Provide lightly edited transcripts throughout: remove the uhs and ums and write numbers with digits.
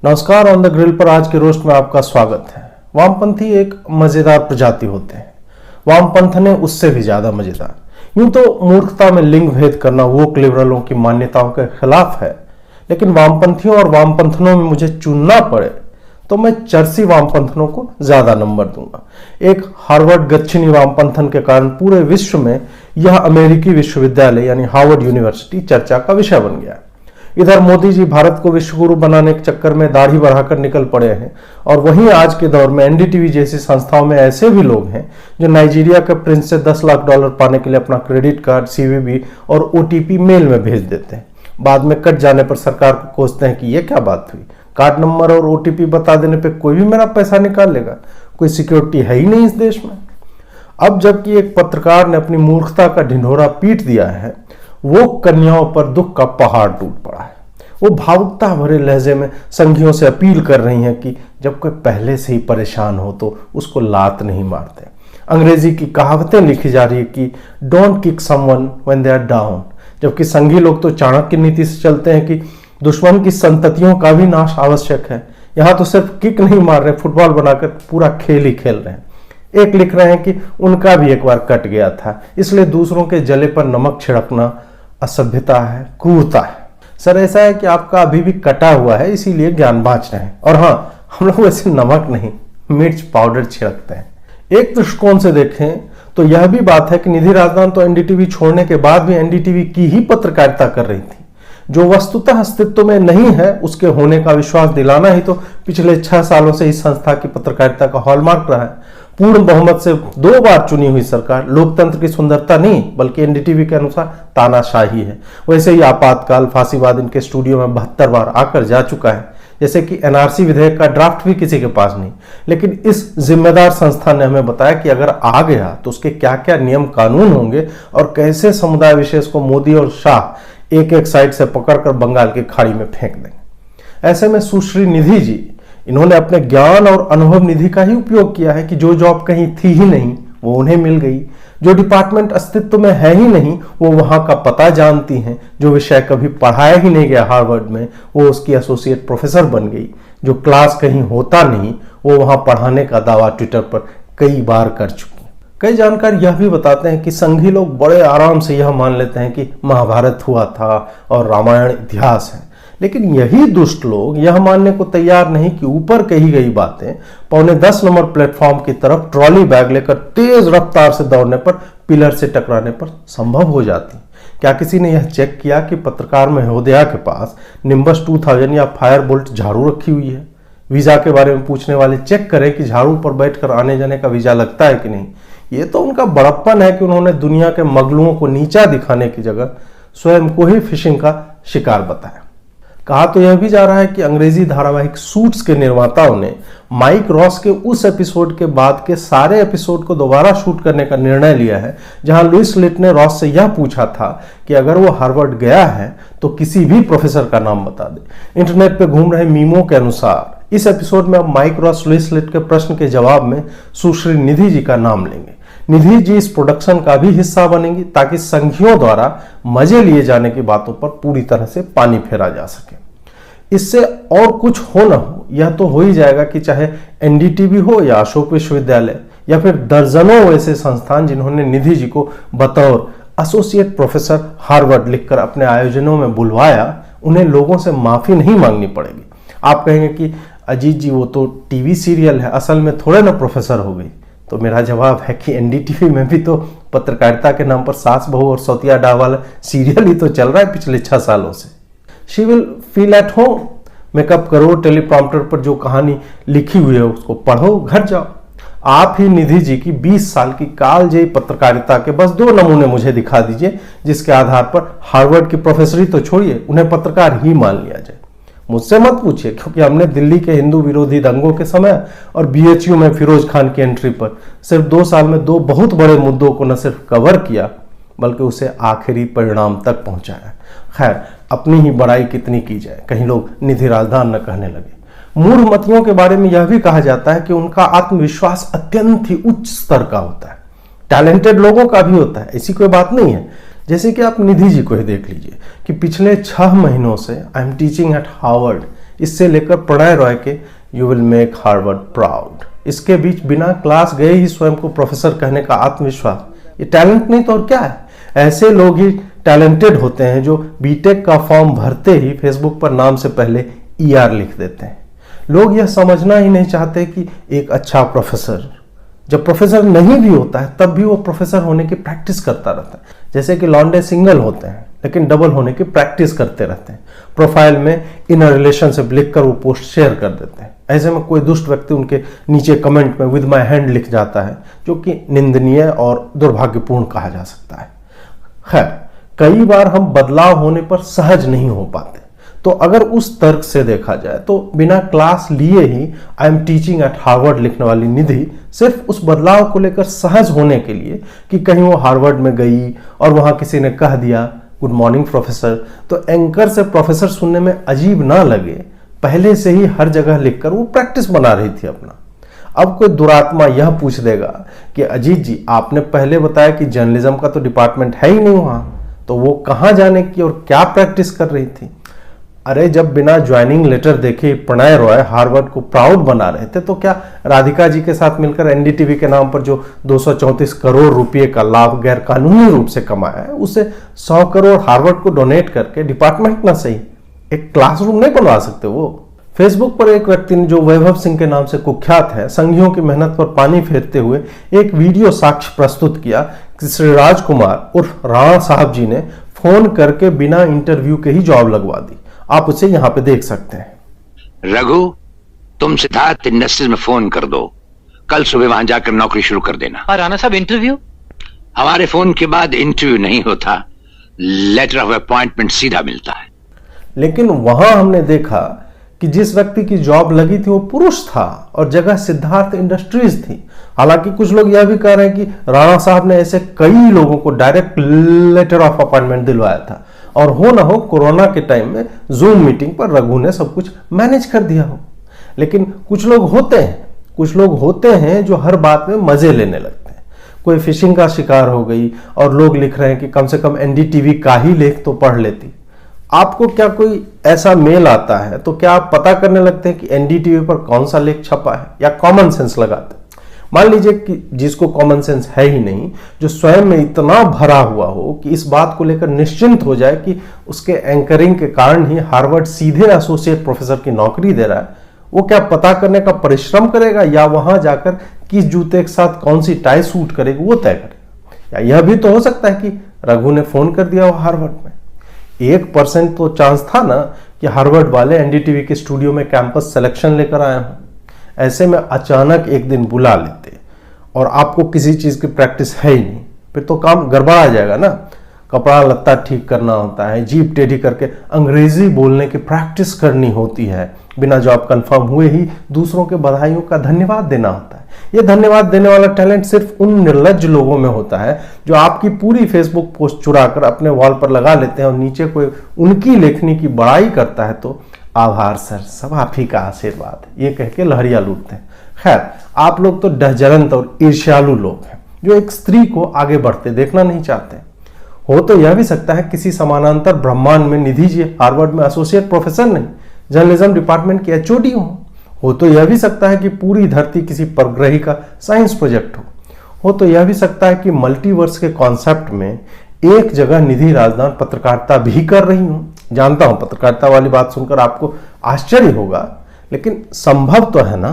नमस्कार। On the grill पर आज के रोस्ट में आपका स्वागत है। वामपंथी एक मजेदार प्रजाति होते हैं। वामपंथ ने उससे भी ज्यादा मजेदार। यूं तो मूर्खता में लिंग भेद करना वोक लिबरलों की मान्यताओं के खिलाफ है, लेकिन वामपंथियों और वामपंथनों में मुझे चुनना पड़े तो मैं चर्सी वामपंथनों को ज्यादा नंबर दूंगा। एक हार्वर्ड गच्छिनी वामपंथन के कारण पूरे विश्व में यह अमेरिकी विश्वविद्यालय यानी हार्वर्ड यूनिवर्सिटी चर्चा का विषय बन गया। इधर मोदी जी भारत को विश्वगुरु बनाने के चक्कर में दाढ़ी बढ़ाकर निकल पड़े हैं, और वहीं आज के दौर में एनडीटीवी जैसी संस्थाओं में ऐसे भी लोग हैं जो नाइजीरिया के प्रिंस से $10 लाख पाने के लिए अपना क्रेडिट कार्ड, सीवीवी और ओटीपी मेल में भेज देते हैं। बाद में कट जाने पर सरकार को कोसते हैं कि यह क्या बात हुई, कार्ड नंबर और ओटीपी बता देने पर कोई भी मेरा पैसा निकाल लेगा, कोई सिक्योरिटी है ही नहीं इस देश में। अब जबकि एक पत्रकार ने अपनी मूर्खता का ढिंढोरा पीट दिया है, वो कन्याओं पर दुख का पहाड़ टूट पड़ा है। वो भावुकता भरे लहजे में संघियों से अपील कर रही हैं कि जब कोई पहले से ही परेशान हो तो उसको लात नहीं मारते। अंग्रेजी की कहावतें लिखी जा रही है कि don't kick someone when they are down, जबकि संघी लोग तो चाणक्य नीति से चलते हैं कि दुश्मन की संततियों का भी नाश आवश्यक है। यहाँ तो सिर्फ किक नहीं मार रहे, फुटबॉल बनाकर पूरा खेल ही खेल रहे हैं। एक लिख रहे हैं कि उनका भी एक बार कट गया था, इसलिए दूसरों के जले पर नमक छिड़कना असभ्यता है, क्रूरता है। सर ऐसा है कि आपका अभी भी कटा हुआ है, इसीलिए ज्ञान बांच रहे हैं। और हाँ, हम लोग वैसे नमक नहीं, मिर्च पाउडर छिड़कते हैं। एक दृष्टिकोण से देखें तो यह भी बात है कि निधि राजदान तो एनडीटीवी छोड़ने के बाद भी एनडीटीवी की ही पत्रकारिता कर रही थी। जो वस्तुतः अस्तित्व में नहीं है उसके होने का विश्वास दिलाना ही तो पिछले 6 सालों से इस संस्था की पत्रकारिता का हॉलमार्क रहा है। पूर्ण बहुमत से 2 बार चुनी हुई सरकार लोकतंत्र की सुंदरता नहीं बल्कि एनडीटीवी के अनुसार तानाशाही है। वैसे ही आपातकाल फांसीवाद इनके स्टूडियो में 72 बार आकर जा चुका है, जैसे कि एनआरसी विधेयक का ड्राफ्ट भी किसी के पास नहीं। लेकिन इस जिम्मेदार संस्था ने हमें बताया कि अगर आ गया तो उसके क्या क्या नियम कानून होंगे और कैसे समुदाय विशेष को मोदी और शाह एक एक साइड से पकड़कर बंगाल की खाड़ी में फेंक देंगे। ऐसे में सुश्री निधि जी, इन्होंने अपने ज्ञान और अनुभव निधि का ही उपयोग किया है कि जो जॉब कहीं थी ही नहीं वो उन्हें मिल गई, जो डिपार्टमेंट अस्तित्व में है ही नहीं वो वहां का पता जानती हैं, जो विषय कभी पढ़ाया ही नहीं गया हार्वर्ड में वो उसकी एसोसिएट प्रोफेसर बन गई, जो क्लास कहीं होता नहीं वो वहां पढ़ाने का दावा ट्विटर पर कई बार कर चुकी। कई जानकार यह भी बताते हैं कि संघी लोग बड़े आराम से यह मान लेते हैं कि महाभारत हुआ था और रामायण इतिहास है, लेकिन यही दुष्ट लोग यह मानने को तैयार नहीं कि ऊपर कही गई बातें 9:15 नंबर प्लेटफॉर्म की तरफ ट्रॉली बैग लेकर तेज रफ्तार से दौड़ने पर, पिलर से टकराने पर संभव हो जाती। क्या किसी ने यह चेक किया कि पत्रकार महोदया के पास निम्बस 2000 या फायरबोल्ट झाड़ू रखी हुई है? वीजा के बारे में पूछने वाले चेक करें कि झाड़ू पर बैठकर आने जाने का वीजा लगता है कि नहीं। ये तो उनका बड़प्पन है कि उन्होंने दुनिया के मगलुओं को नीचा दिखाने की जगह स्वयं को ही फिशिंग का शिकार बताया। कहा तो यह भी जा रहा है कि अंग्रेजी धारावाहिक सूट्स के निर्माताओं ने माइक रॉस के उस एपिसोड के बाद के सारे एपिसोड को दोबारा शूट करने का निर्णय लिया है जहां लुइस लिट ने रॉस से यह पूछा था कि अगर वो हार्वर्ड गया है तो किसी भी प्रोफेसर का नाम बता दे। इंटरनेट पे घूम रहे मीमों के अनुसार इस एपिसोड में अब माइक रॉस लुइस लिट के प्रश्न के जवाब में सुश्री निधि जी का नाम लेंगे। निधि जी इस प्रोडक्शन का भी हिस्सा बनेंगी ताकि संघियों द्वारा मजे लिए जाने की बातों पर पूरी तरह से पानी फेरा जा सके। इससे और कुछ हो न हो, यह तो हो ही जाएगा कि चाहे एनडीटीवी हो या अशोक विश्वविद्यालय या फिर दर्जनों वैसे संस्थान जिन्होंने निधि जी को बतौर एसोसिएट प्रोफेसर हार्वर्ड लिखकर अपने आयोजनों में बुलवाया, उन्हें लोगों से माफी नहीं मांगनी पड़ेगी। आप कहेंगे कि अजीत जी वो तो टीवी सीरियल है, असल में थोड़े ना प्रोफेसर हो गई। तो मेरा जवाब है कि एनडीटीवी में भी तो पत्रकारिता के नाम पर सास बहू और सौतिया डाह वाला सीरियल ही तो चल रहा है पिछले 6 सालों से। She will feel at home, makeup करो, टेलीप्रॉम्प्टर पर जो कहानी लिखी हुई है उसको पढ़ो, घर जाओ। आप ही निधि जी की 20 साल की कालजयी पत्रकारिता के बस 2 नमूने मुझे दिखा दीजिए जिसके आधार पर हार्वर्ड की प्रोफेसरी तो छोड़िए, उन्हें पत्रकार ही मान लिया जाए। मुझसे मत पूछिए, क्योंकि हमने दिल्ली के हिंदू विरोधी दंगों के समय और बीएचयू में फिरोज खान की एंट्री पर सिर्फ 2 साल में 2 बहुत बड़े मुद्दों को न सिर्फ कवर किया बल्कि उसे आखिरी परिणाम तक पहुंचाया। खैर, अपनी ही बड़ाई कितनी की जाए, कहीं लोग निधि राजदान न कहने लगे। मूढ़मतियों के बारे में यह भी कहा जाता है कि उनका आत्मविश्वास अत्यंत ही उच्च स्तर का होता है। टैलेंटेड लोगों का भी होता है, ऐसी कोई बात नहीं है। जैसे कि आप निधि जी को ही देख लीजिए कि पिछले 6 महीनों से आई एम टीचिंग एट हार्वर्ड इससे लेकर प्रणय रॉय के you will make Harvard proud, इसके बीच बिना क्लास गए ही स्वयं को प्रोफेसर कहने का आत्मविश्वास, ये टैलेंट नहीं तो और क्या है? ऐसे लोग ही टैलेंटेड होते हैं जो बीटेक का फॉर्म भरते ही फेसबुक पर नाम से पहले ER लिख देते हैं। लोग यह समझना ही नहीं चाहते कि एक अच्छा प्रोफेसर जब प्रोफेसर नहीं भी होता है तब भी वो प्रोफेसर होने की प्रैक्टिस करता रहता है। जैसे कि लॉन्डे सिंगल होते हैं लेकिन डबल होने की प्रैक्टिस करते रहते हैं, प्रोफाइल में इन रिलेशनशिप लिखकर वो पोस्ट शेयर कर देते हैं। ऐसे में कोई दुष्ट व्यक्ति उनके नीचे कमेंट में विद माय हैंड लिख जाता है, जो कि निंदनीय और दुर्भाग्यपूर्ण कहा जा सकता है। खैर, कई बार हम बदलाव होने पर सहज नहीं हो पाते, तो अगर उस तर्क से देखा जाए तो बिना क्लास लिए ही I am teaching at Harvard लिखने वाली निधि सिर्फ उस बदलाव को लेकर सहज होने के लिए कि कहीं वो हार्वर्ड में गई और वहां किसी ने कह दिया गुड मॉर्निंग प्रोफेसर, तो एंकर से प्रोफेसर सुनने में अजीब ना लगे, पहले से ही हर जगह लिखकर वो प्रैक्टिस बना रही थी अपना। अब कोई दुरात्मा यह पूछ देगा कि अजीत जी, आपने पहले बताया कि जर्नलिज्म का तो डिपार्टमेंट है ही नहीं वहां, तो वो कहां जाने की और क्या प्रैक्टिस कर रही थी? अरे, जब बिना ज्वाइनिंग लेटर देखे प्रणय रॉय हार्वर्ड को प्राउड बना रहे थे, तो क्या राधिका जी के साथ मिलकर एनडीटीवी के नाम पर जो 234 करोड़ रुपए का लाभ गैर कानूनी रूप से कमाया है, उसे 100 करोड़ हार्वर्ड को डोनेट करके डिपार्टमेंट ना सही एक क्लासरूम नहीं बनवा सकते? वो फेसबुक पर एक व्यक्ति ने जो वैभव सिंह के नाम से कुख्यात है, संघियों की मेहनत पर पानी फेरते हुए एक वीडियो साक्ष्य प्रस्तुत किया कि श्री राजकुमार उर्फ राणा साहब जी ने फोन करके बिना इंटरव्यू के ही जॉब लगवा दी। आप उसे यहां पे देख सकते हैं। रघु, तुम सिद्धार्थ इंडस्ट्रीज में फोन कर दो, कल सुबह वहां जाकर नौकरी शुरू कर देना। और राणा साहब, इंटरव्यू? हमारे फोन के बाद इंटरव्यू नहीं होता, लेटर ऑफ अपॉइंटमेंट सीधा मिलता है। लेकिन वहां हमने देखा कि जिस व्यक्ति की जॉब लगी थी वो पुरुष था और जगह सिद्धार्थ इंडस्ट्रीज थी। हालांकि कुछ लोग यह भी कह रहे हैं कि राणा साहब ने ऐसे कई लोगों को डायरेक्ट लेटर ऑफ अपॉइंटमेंट दिलवाया था और हो ना हो कोरोना के टाइम में जूम मीटिंग पर रघु ने सब कुछ मैनेज कर दिया हो। लेकिन कुछ लोग होते हैं जो हर बात में मजे लेने लगते हैं। कोई फिशिंग का शिकार हो गई और लोग लिख रहे हैं कि कम से कम एनडीटीवी का ही लेख तो पढ़ लेती। आपको क्या कोई ऐसा मेल आता है तो क्या आप पता करने लगते हैं कि एनडीटीवी पर कौन सा लेख छपा है, या कॉमन सेंस लगाते हैं? मान लीजिए कि जिसको कॉमन सेंस है ही नहीं, जो स्वयं में इतना भरा हुआ हो कि इस बात को लेकर निश्चिंत हो जाए कि उसके एंकरिंग के कारण ही हार्वर्ड सीधे एसोसिएट प्रोफेसर की नौकरी दे रहा है, वो क्या पता करने का परिश्रम करेगा या वहां जाकर किस जूते के साथ कौन सी टाई सूट करेगी वो तय करेगा? या यह भी तो हो सकता है कि रघु ने फोन कर दिया हो हार्वर्ड में। 1% तो चांस था ना कि हार्वर्ड वाले एनडीटीवी के स्टूडियो में कैंपस सिलेक्शन लेकर आए हों। ऐसे में अचानक एक दिन बुला लेते और आपको किसी चीज की प्रैक्टिस है ही नहीं, फिर तो काम गड़बड़ा जाएगा ना। कपड़ा लत्ता ठीक करना होता है, जीभ टेढ़ी करके अंग्रेजी बोलने की प्रैक्टिस करनी होती है, बिना जॉब कंफर्म हुए ही दूसरों के बधाइयों का धन्यवाद देना होता है। यह धन्यवाद देने वाला टैलेंट सिर्फ उन निर्लज्ज लोगों में होता है जो आपकी पूरी फेसबुक पोस्ट चुरा कर अपने वॉल पर लगा लेते हैं और नीचे कोई उनकी लेखनी की बड़ाई करता है तो आभार सर, सब आप ही का आशीर्वाद है, ये कह के लहरिया लूटते हैं। खैर, आप लोग तो डहजरंत और ईर्ष्यालु लोग हैं जो एक स्त्री को आगे बढ़ते देखना नहीं चाहते। हो तो यह भी सकता है किसी समानांतर ब्रह्मांड में निधि जी हार्वर्ड में एसोसिएट प्रोफेसर नहीं, जर्नलिज्म डिपार्टमेंट की एचओडी हो तो यह भी सकता है कि पूरी धरती किसी परग्रही का साइंस प्रोजेक्ट हो तो यह भी सकता है कि मल्टीवर्स के कॉन्सेप्ट में एक जगह निधि राजदान पत्रकारिता भी कर रही हूं। जानता हूं पत्रकारिता वाली बात सुनकर आपको आश्चर्य होगा, लेकिन संभव तो है ना।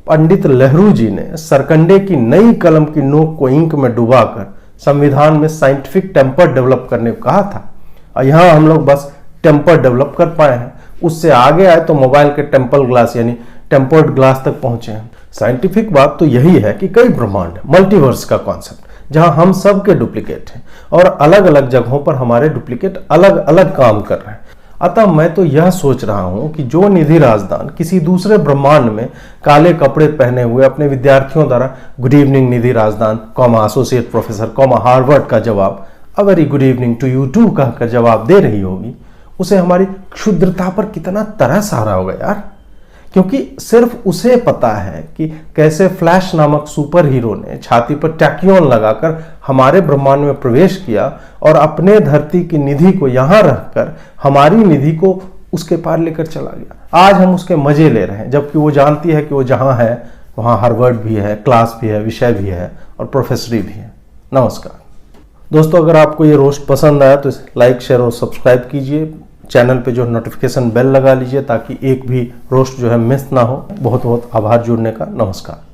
पंडित नेहरू जी ने सरकंडे की नई कलम की नोक को इंक में डुबाकर संविधान में साइंटिफिक टेम्पर डेवलप करने को कहा था, और यहां हम लोग बस टेम्पर डेवलप कर पाए हैं। उससे आगे आए तो मोबाइल के टेम्पल ग्लास यानी टेम्पर्ड ग्लास तक पहुंचे हैं। साइंटिफिक बात तो यही है कि कई ब्रह्मांड, मल्टीवर्स का कॉन्सेप्ट, जहां हम सब के डुप्लीकेट हैं और अलग अलग जगहों पर हमारे डुप्लीकेट अलग अलग काम कर रहे हैं। अतः मैं तो यह सोच रहा हूं कि जो निधि राजदान किसी दूसरे ब्रह्मांड में काले कपड़े पहने हुए अपने विद्यार्थियों द्वारा good evening Nidhi Razdan associate professor Harvard का जवाब a very good evening to you too कहकर जवाब दे रही होगी, उसे हमारी क्षुद्रता पर कितना तरस आ रहा होगा यार। क्योंकि सिर्फ उसे पता है कि कैसे फ्लैश नामक सुपर हीरो ने छाती पर टैक्योन लगाकर हमारे ब्रह्मांड में प्रवेश किया और अपने धरती की निधि को यहां रखकर हमारी निधि को उसके पार लेकर चला गया। आज हम उसके मजे ले रहे हैं, जबकि वो जानती है कि वो जहाँ है वहाँ हार्वर्ड भी है, क्लास भी है, विषय भी है और प्रोफेसरी भी है। नमस्कार दोस्तों, अगर आपको ये रोस्ट पसंद आया तो लाइक, शेयर और सब्सक्राइब कीजिए। चैनल पे जो नोटिफिकेशन बेल लगा लीजिए ताकि एक भी रोस्ट जो है मिस ना हो। बहुत बहुत आभार जुड़ने का। नमस्कार।